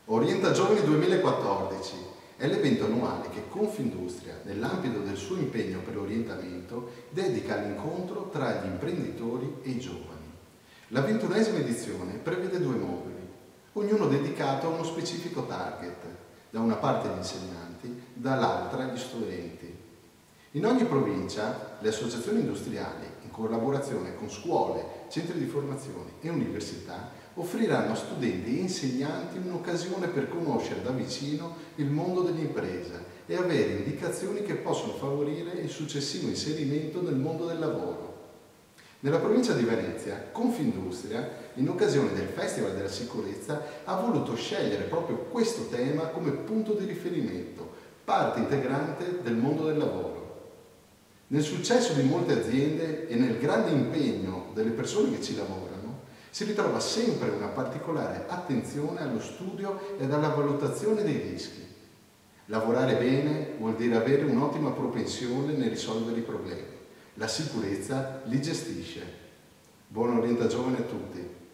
Orienta Giovani 2014 è l'evento annuale che Confindustria, nell'ambito del suo impegno per l'orientamento, dedica all'incontro tra gli imprenditori e i giovani. La 21esima edizione prevede 2 moduli, ognuno dedicato a uno specifico target, da una parte gli insegnanti, dall'altra gli studenti. In ogni provincia le associazioni industriali, in collaborazione con scuole, centri di formazione e università, offriranno a studenti e insegnanti un'occasione per conoscere da vicino il mondo dell'impresa e avere indicazioni che possono favorire il successivo inserimento nel mondo del lavoro. Nella provincia di Venezia, Confindustria, in occasione del Festival della Sicurezza, ha voluto scegliere proprio questo tema come punto di riferimento, parte integrante del mondo del lavoro. Nel successo di molte aziende e nel grande impegno delle persone che ci lavorano, si ritrova sempre una particolare attenzione allo studio ed alla valutazione dei rischi. Lavorare bene vuol dire avere un'ottima propensione nel risolvere i problemi. La sicurezza li gestisce. Buon Orienta Giovane a tutti!